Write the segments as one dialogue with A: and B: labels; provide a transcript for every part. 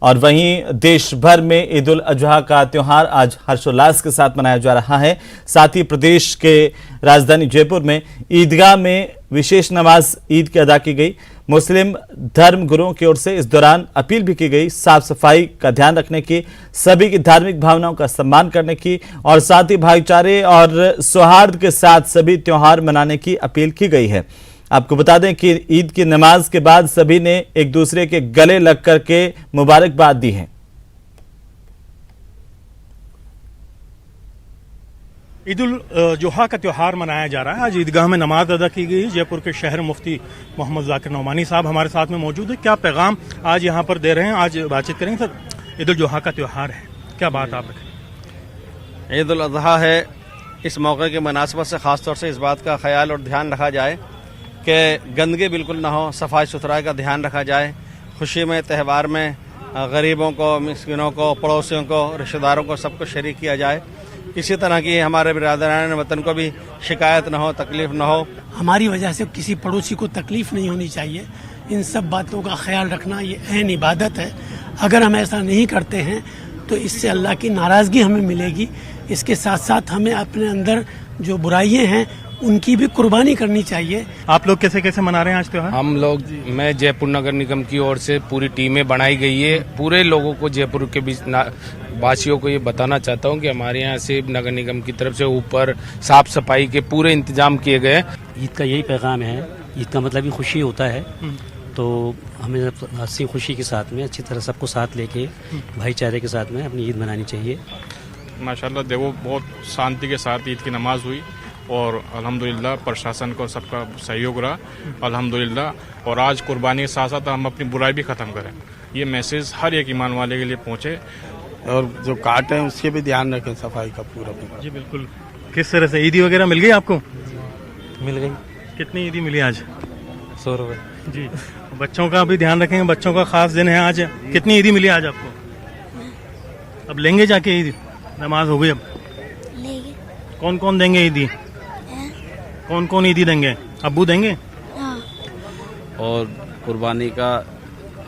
A: और वहीं देश भर में ईद उल अजहा का त्योहार आज हर्षोल्लास के साथ मनाया जा रहा है। साथ ही प्रदेश के राजधानी जयपुर में ईदगाह में विशेष नमाज ईद की अदा की गई। मुस्लिम धर्म गुरुओं की ओर से इस दौरान अपील भी की गई, साफ सफाई का ध्यान रखने की, सभी की धार्मिक भावनाओं का सम्मान करने की और साथ ही भाईचारे और सौहार्द के साथ सभी त्योहार मनाने की अपील की गई है। आपको बता दें कि ईद की नमाज के बाद सभी ने एक दूसरे के गले लग करके मुबारकबाद दी है।
B: ईद उल जुहा का त्यौहार मनाया जा रहा है। आज ईदगाह में नमाज अदा की गई। जयपुर के शहर मुफ्ती मोहम्मद जाकिर नौमानी साहब हमारे साथ में मौजूद है। क्या पैगाम आज यहाँ पर दे रहे हैं? आज बातचीत करेंगे सर। ईद उल जुहा का त्यौहार है, क्या बात आप रखें?
C: ईद उल अजहा है, इस मौके की मुनासिबत से ख़ास तौर से इस बात का ख्याल और ध्यान रखा जाए कि गंदगी बिल्कुल ना हो, सफाई सुथराई का ध्यान रखा जाए। खुशी में, त्यौहार में गरीबों को, मिस्किनों को, पड़ोसियों को, रिश्तेदारों को सबको शरीक किया जाए। किसी तरह की हमारे बिरादरान वतन को भी शिकायत ना हो, तकलीफ ना हो।
D: हमारी वजह से किसी पड़ोसी को तकलीफ नहीं होनी चाहिए। इन सब बातों का ख्याल रखना ये अहम इबादत है। अगर हम ऐसा नहीं करते हैं तो इससे अल्लाह की नाराज़गी हमें मिलेगी। इसके साथ साथ हमें अपने अंदर जो बुराइयां हैं उनकी भी कुर्बानी करनी चाहिए।
B: आप लोग कैसे कैसे मना रहे हैं आज त्योहार?
E: हम लोग, मैं जयपुर नगर निगम की ओर से पूरी टीमें बनाई गई है। पूरे लोगों को, जयपुर के बीच वासियों को ये बताना चाहता हूँ कि हमारे यहाँ से नगर निगम की तरफ से ऊपर साफ सफाई के पूरे इंतजाम किए गए।
F: ईद का यही पैगाम है। ईद का मतलब ही खुशी होता है, तो हमें हंसी खुशी के साथ में अच्छी तरह सबको साथ लेके भाईचारे के साथ में अपनी ईद मनानी चाहिए।
G: माशाल्लाह देखो, बहुत शांति के साथ ईद की नमाज हुई और अल्हम्दुलिल्लाह प्रशासन को सबका सहयोग रहा अल्हम्दुलिल्लाह। और आज कुर्बानी के साथ साथ हम अपनी बुराई भी ख़त्म करें, ये मैसेज हर एक ईमान वाले के लिए पहुँचे।
E: और जो काट है उसके भी ध्यान रखें, सफाई का पूरा।
B: जी बिल्कुल। किस तरह से ईदी वगैरह मिल गई आपको?
F: मिल गई।
B: कितनी ईदी मिली आज?
F: 100 रुपये।
B: जी। बच्चों का भी ध्यान रखेंगे, बच्चों का खास दिन है आज। कितनी ईदी मिली आज आपको? अब लेंगे जाके ईद? नमाज हो गई अब?
H: लेंगे।
B: कौन कौन देंगे ईदी? कौन कौन ईदी देंगे? अब्बू देंगे?
C: और कुर्बानी का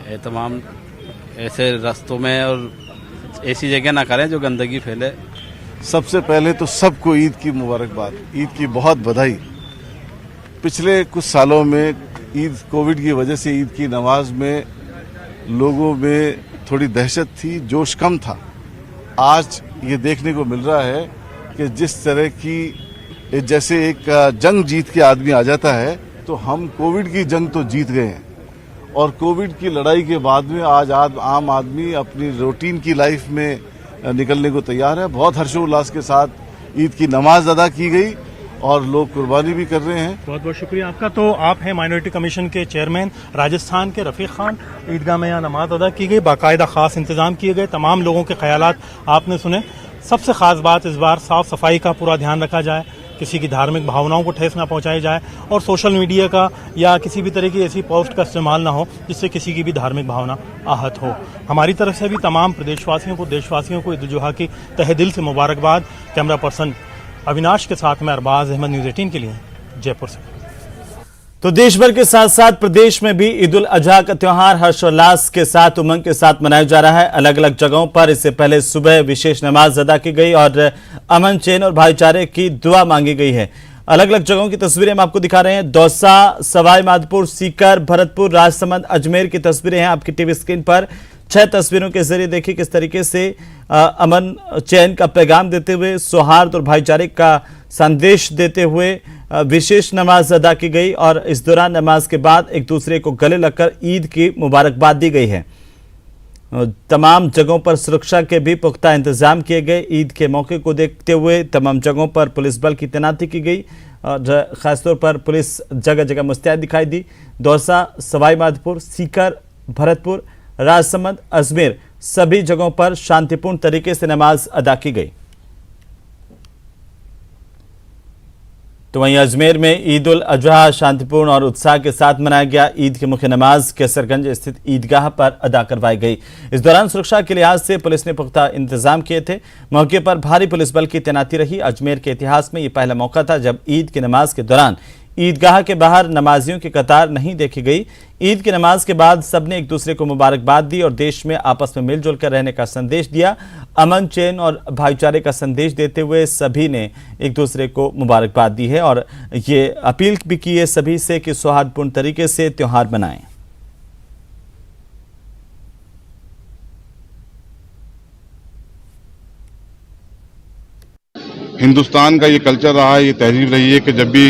C: एहतमाम ऐसे रास्तों में और ऐसी जगह ना करें जो गंदगी फैले।
I: सबसे पहले तो सबको ईद की मुबारकबाद, ईद की बहुत बधाई। पिछले कुछ सालों में ईद, कोविड की वजह से ईद की नमाज में लोगों में थोड़ी दहशत थी, जोश कम था। आज ये देखने को मिल रहा है कि जिस तरह की, जैसे एक जंग जीत के आदमी आ जाता है, तो हम कोविड की जंग तो जीत गए हैं और कोविड की लड़ाई के बाद में आज आम आदमी अपनी रूटीन की लाइफ में निकलने को तैयार है। बहुत हर्षोल्लास के साथ ईद की नमाज अदा की गई और लोग कुर्बानी भी कर रहे हैं।
B: बहुत बहुत शुक्रिया आपका। तो आप हैं माइनॉरिटी कमीशन के चेयरमैन राजस्थान के रफीक खान। ईदगाह में यहाँ नमाज अदा की गई, बाकायदा खास इंतजाम किए गए, तमाम लोगों के ख्यालात आपने सुने। सबसे खास बात इस बार साफ सफाई का पूरा ध्यान रखा जाए, किसी की धार्मिक भावनाओं को ठेस ना पहुंचाई जाए और सोशल मीडिया का या किसी भी तरह की ऐसी पोस्ट का इस्तेमाल ना हो जिससे किसी की भी धार्मिक भावना आहत हो। हमारी तरफ से भी तमाम प्रदेशवासियों को, देशवासियों को ईद उल जुहा की तहे दिल से मुबारकबाद। कैमरा पर्सन अविनाश के साथ में अरबाज अहमद, न्यूज़ 18 के लिए जयपुर से।
A: तो देश भर के साथ साथ प्रदेश में भी ईद उल अजहा का त्योहार हर्षोल्लास के साथ, उमंग के साथ मनाया जा रहा है। अलग अलग जगहों पर इससे पहले सुबह विशेष नमाज अदा की गई और अमन, चैन और भाईचारे की दुआ मांगी गई है। अलग अलग जगहों की तस्वीरें हम आपको दिखा रहे हैं। दौसा, सवाई माधोपुर, सीकर, भरतपुर, राजसमंद, अजमेर की तस्वीरें हैं आपकी टीवी स्क्रीन पर। 6 तस्वीरों के जरिए देखिए किस तरीके से अमन चैन का पैगाम देते हुए, सौहार्द और भाईचारे का संदेश देते हुए विशेष नमाज अदा की गई और इस दौरान नमाज के बाद एक दूसरे को गले लगकर ईद की मुबारकबाद दी गई है। तमाम जगहों पर सुरक्षा के भी पुख्ता इंतजाम किए गए। ईद के मौके को देखते हुए तमाम जगहों पर पुलिस बल की तैनाती की गई और खासतौर पर पुलिस जगह जगह मुस्तैद दिखाई दी। दौसा, सवाई माधोपुर, सीकर, भरतपुर, राजसमंद, अजमेर सभी जगहों पर शांतिपूर्ण तरीके से नमाज अदा की गई। तो वहीं अजमेर में ईद उल अजहा शांतिपूर्ण और उत्साह के साथ मनाया गया। ईद की मुख्य नमाज केसरगंज स्थित ईदगाह पर अदा करवाई गई। इस दौरान सुरक्षा के लिहाज से पुलिस ने पुख्ता इंतजाम किए थे। मौके पर भारी पुलिस बल की तैनाती रही। अजमेर के इतिहास में यह पहला मौका था जब ईद की नमाज के दौरान ईदगाह के बाहर नमाजियों की कतार नहीं देखी गई। ईद की नमाज के बाद सबने एक दूसरे को मुबारकबाद दी और देश में आपस में मिलजुल कर रहने का संदेश दिया। अमन, चैन और भाईचारे का संदेश देते हुए सभी ने एक दूसरे को मुबारकबाद दी है और ये अपील भी की है सभी से कि सौहार्दपूर्ण तरीके से त्योहार मनाएं।
H: हिंदुस्तान का ये कल्चर रहा है, ये तहजीब रही है कि जब भी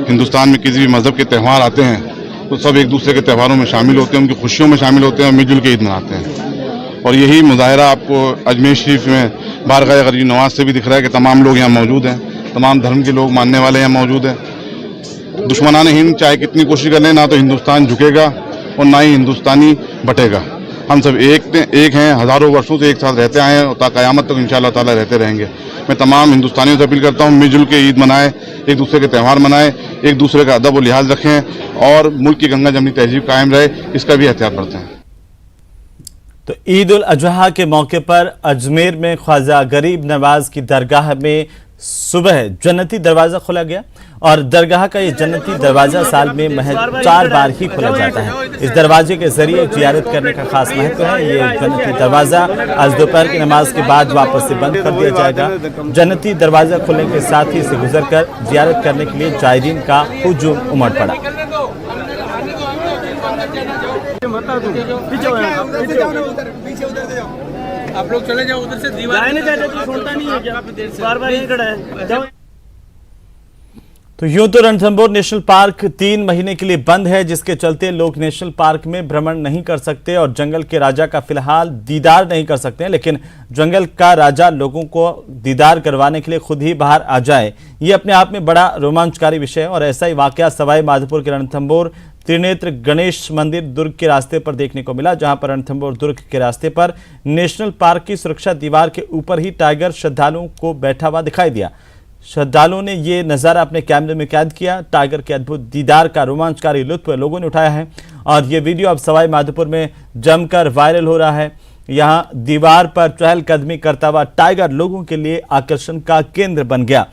H: हिंदुस्तान में किसी भी मजहब के त्यौहार आते हैं तो सब एक दूसरे के त्योहारों में शामिल होते हैं, उनकी खुशियों में शामिल होते हैं और मिलजुल के ईद मनाते हैं। और यही मुजाहरा आपको अजमेर शरीफ में बारगाह गरीब नवाज से भी दिख रहा है कि तमाम लोग यहाँ मौजूद हैं, तमाम धर्म के लोग मानने वाले यहाँ मौजूद हैं। दुश्मनाने हिंद चाहे कितनी कोशिश कर लें, ना तो हिंदुस्तान झुकेगा और ना ही हिंदुस्तानी बटेगा। हम सब एक हैं, हज़ारों वर्षों से एक साथ रहते आए हैं और क़यामत तक इंशाअल्लाह ताला रहते रहेंगे। मैं तमाम हिंदुस्तानियों से अपील करता हूँ, मिलजुल के ईद मनाएं, एक दूसरे के त्यौहार मनाएं, एक दूसरे का अदब और लिहाज रखें और मुल्क की गंगा जमनी तहजीब कायम रहे, इसका भी एहतियात बरतें।
A: तो ईद उल अजहा के मौके पर अजमेर में ख्वाजा गरीब नवाज की दरगाह में सुबह जन्नती दरवाजा खोला गया और दरगाह का ये जन्नती दरवाजा साल में महज 4 बार ही खोला जाता है। इस दरवाजे के जरिए जियारत करने का खास महत्व है। ये जन्नती दरवाजा आज दोपहर की नमाज के बाद वापस से बंद कर दिया जाएगा। जन्नती दरवाजा खुलने के साथ ही इसे गुजरकर जियारत करने के लिए जायरीन का हुजूम उमड़ पड़ा।
J: आप लोग चले जाओ उधर से, दीवार नहीं जाते तो छोड़ता नहीं है क्या? बार-बार यहीं खड़ा है।
A: तो यूं तो रणथंभौर नेशनल पार्क 3 महीने के लिए बंद है, जिसके चलते लोग नेशनल पार्क में भ्रमण नहीं कर सकते और जंगल के राजा का फिलहाल दीदार नहीं कर सकते हैं। लेकिन जंगल का राजा लोगों को दीदार करवाने के लिए खुद ही बाहर आ जाए, ये अपने आप में बड़ा रोमांचकारी विषय है। और ऐसा ही वाकया सवाई माधोपुर के रणथंभौर त्रिनेत्र गणेश मंदिर दुर्ग के रास्ते पर देखने को मिला, जहां पर रणथंभौर दुर्ग के रास्ते पर नेशनल पार्क की सुरक्षा दीवार के ऊपर ही टाइगर श्रद्धालुओं को बैठा हुआ दिखाई दिया। श्रद्धालुओं ने ये नज़ारा अपने कैमरे में कैद किया। टाइगर के अद्भुत दीदार का रोमांचकारी लुत्फ लोगों ने उठाया है और ये वीडियो अब सवाई माधोपुर में जमकर वायरल हो रहा है। यहाँ दीवार पर चहलकदमी करता हुआ टाइगर लोगों के लिए आकर्षण का केंद्र बन गया।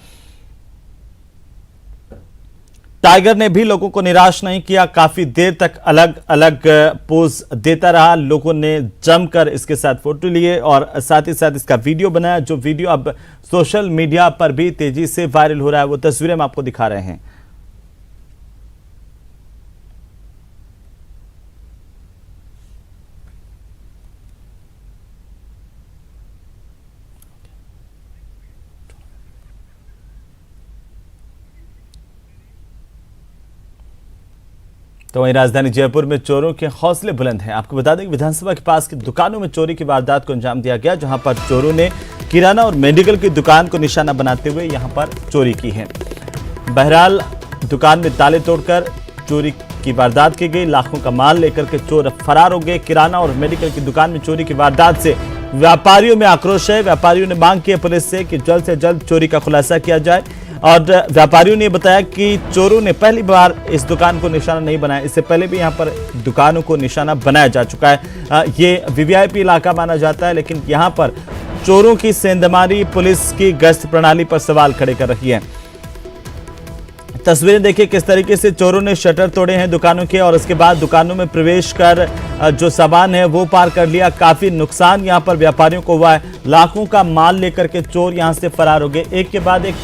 A: टाइगर ने भी लोगों को निराश नहीं किया, काफी देर तक अलग अलग पोज देता रहा। लोगों ने जमकर इसके साथ फोटो लिए और साथ ही साथ इसका वीडियो बनाया, जो वीडियो अब सोशल मीडिया पर भी तेजी से वायरल हो रहा है। वो तस्वीरें हम आपको दिखा रहे हैं। तो वहीं राजधानी जयपुर में चोरों के हौसले बुलंद हैं। आपको बता दें कि विधानसभा के पास की दुकानों में चोरी की वारदात को अंजाम दिया गया, जहां पर चोरों ने किराना और मेडिकल की दुकान को निशाना बनाते हुए यहां पर चोरी की है। बहरहाल दुकान में ताले तोड़कर चोरी की वारदात की गई। लाखों का माल लेकर के चोर फरार हो गए। किराना और मेडिकल की दुकान में चोरी की वारदात से व्यापारियों में आक्रोश है। व्यापारियों ने मांग की है पुलिस से कि जल्द से जल्द चोरी का खुलासा किया जाए और व्यापारियों ने बताया कि चोरों ने पहली बार इस दुकान को निशाना नहीं बनाया, इससे पहले भी यहां पर दुकानों को निशाना बनाया जा चुका है। ये वीवीआईपी इलाका माना जाता है, लेकिन यहां पर चोरों की सेंधमारी पुलिस की गश्त प्रणाली पर सवाल खड़े कर रही है। तस्वीरें देखिए किस तरीके से चोरों ने शटर तोड़े हैं दुकानों के और उसके बाद दुकानों में प्रवेश कर जो सामान है वो पार कर लिया। काफी नुकसान यहां पर व्यापारियों को हुआ है। लाखों का माल लेकर के चोर यहां से फरार हो गए। एक के बाद एक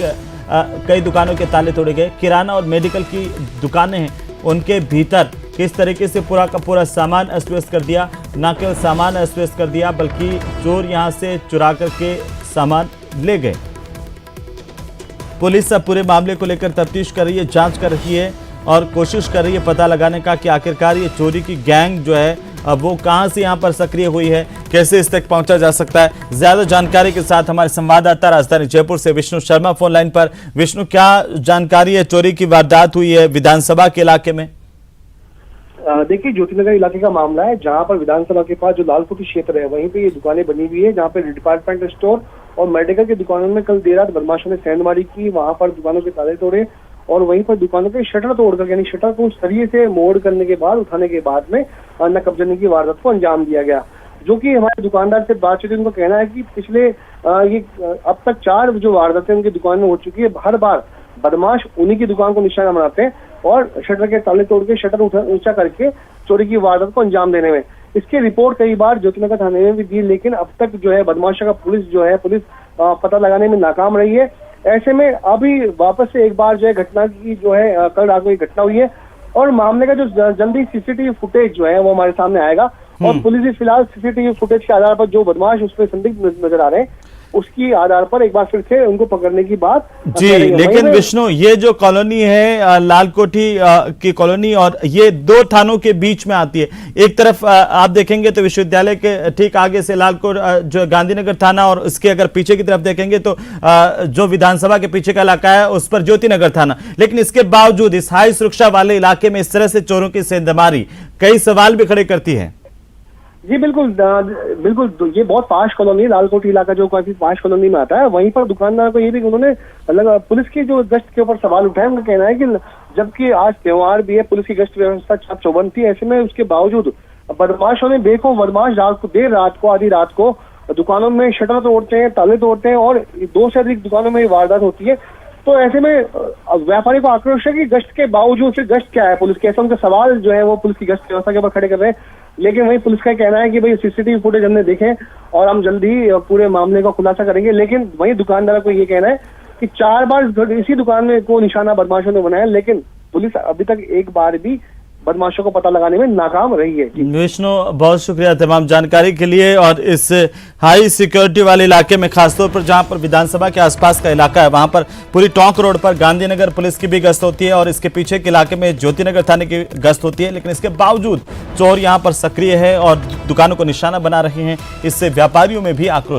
A: कई दुकानों के ताले तोड़े गए। किराना और मेडिकल की दुकानें हैं, उनके भीतर किस तरीके से पूरा का पूरा सामान अस्त व्यस्त कर दिया। न केवल सामान अस्त व्यस्त कर दिया, बल्कि चोर यहां से चुरा करके सामान ले गए। पुलिस अब पूरे मामले को लेकर तफ्तीश कर रही है, जांच कर रही है और कोशिश कर रही है पता लगाने का कि आखिरकार ये चोरी की गैंग जो है अब वो कहां से यहां पर सक्रिय हुई है, कैसे इस तक पहुंचा जा सकता है। ज्यादा जानकारी के साथ हमारे संवाददाता राजधानी जयपुर से विष्णु शर्मा फोन लाइन पर। विष्णु, क्या जानकारी है? चोरी की वारदात हुई है विधानसभा के इलाके में।
K: देखिए, ज्योतिनगर इलाके का मामला है, जहां पर विधानसभा के पास जो लालकुटी क्षेत्र है वहीं पे ये दुकानें बनी हुई है, जहां पे डिपार्टमेंट स्टोर और मेडिकल की दुकानों में कल देर रात बदमाशों ने सेंधमारी की। वहां पर दुकानों के ताले तोड़े और वहीं पर दुकानों के शटर तोड़कर, यानी शटर को सरिये से मोड़ करने के बाद, उठाने के बाद में नकब जनी की वारदात को अंजाम दिया गया। जो कि हमारे दुकानदार से बातचीत, उनका कहना है कि पिछले ये अब तक 4 जो वारदातें उनकी दुकान में हो चुकी है, हर बार बदमाश उन्हीं की दुकान को निशाना बनाते हैं और शटर के ताले तोड़ के शटर ऊंचा करके चोरी की वारदात को अंजाम देने में। इसकी रिपोर्ट कई बार ज्योतिनगर थाने में भी दी, लेकिन अब तक जो है बदमाशों का पुलिस पता लगाने में नाकाम रही है। ऐसे में अभी वापस से एक बार जो है घटना की जो है कल रात को एक घटना हुई है और मामले का जो जल्दी सीसीटीवी फुटेज जो है वो हमारे सामने आएगा और पुलिस भी फिलहाल सीसीटीवी फुटेज के आधार पर जो बदमाश उसमें संदिग्ध नजर आ रहे हैं उसकी आधार पर एक बार फिर से उनको पकड़ने की बात
A: जी। लेकिन विष्णु, ये जो कॉलोनी है लाल कोठी की कॉलोनी और ये 2 थानों के बीच में आती है। एक तरफ आप देखेंगे तो विश्वविद्यालय के ठीक आगे से लालकोट जो गांधीनगर थाना और उसके अगर पीछे की तरफ देखेंगे तो जो विधानसभा के पीछे का इलाका है उस पर ज्योतिनगर थाना। लेकिन इसके बावजूद इस हाई सुरक्षा वाले इलाके में इस तरह से चोरों की सेंधमारी कई सवाल भी खड़े करती है।
K: जी बिल्कुल बिल्कुल, ये बहुत पाश कॉलोनी, लालकोट इलाका जो काफी पाश कॉलोनी में आता है। वहीं पर दुकानदार को ये भी उन्होंने पुलिस की जो गश्त के ऊपर सवाल उठाए। उनका कहना है कि जबकि आज त्योहार भी है, पुलिस की गश्त व्यवस्था चाप चौबंद थी, ऐसे में उसके बावजूद बदमाशों ने देखो बदमाश देर रात को आधी रात को दुकानों में शटर तोड़ते हैं, ताले तोड़ते हैं और 2 से अधिक दुकानों में वारदात होती है। तो ऐसे में व्यापारी को आक्रोश है कि गश्त के बावजूद फिर गश्त क्या है पुलिस के, ऐसे उनके सवाल जो है वो पुलिस की गश्त व्यवस्था के ऊपर खड़े कर रहे हैं। लेकिन वही पुलिस का कहना है कि भाई सीसीटीवी फुटेज हमने देखे और हम जल्दी ही पूरे मामले का खुलासा करेंगे। लेकिन वही दुकानदार को ये कहना है कि 4 बार इसी दुकान में को निशाना बदमाशों ने बनाया, लेकिन पुलिस अभी तक एक बार भी बदमाशों को पता लगाने में नाकाम रही है।
A: विष्णु, बहुत शुक्रिया तमाम जानकारी के लिए। और इस हाई सिक्योरिटी वाले इलाके में खासतौर पर जहां पर विधानसभा के आसपास का इलाका है वहां पर पूरी टोंक रोड पर गांधीनगर पुलिस की भी गश्त होती है और इसके पीछे के इलाके में ज्योतिनगर थाने की गश्त होती है। लेकिन इसके बावजूद चोर यहां पर सक्रिय है और दुकानों को निशाना बना रहे हैं। इससे व्यापारियों में भी आक्रोश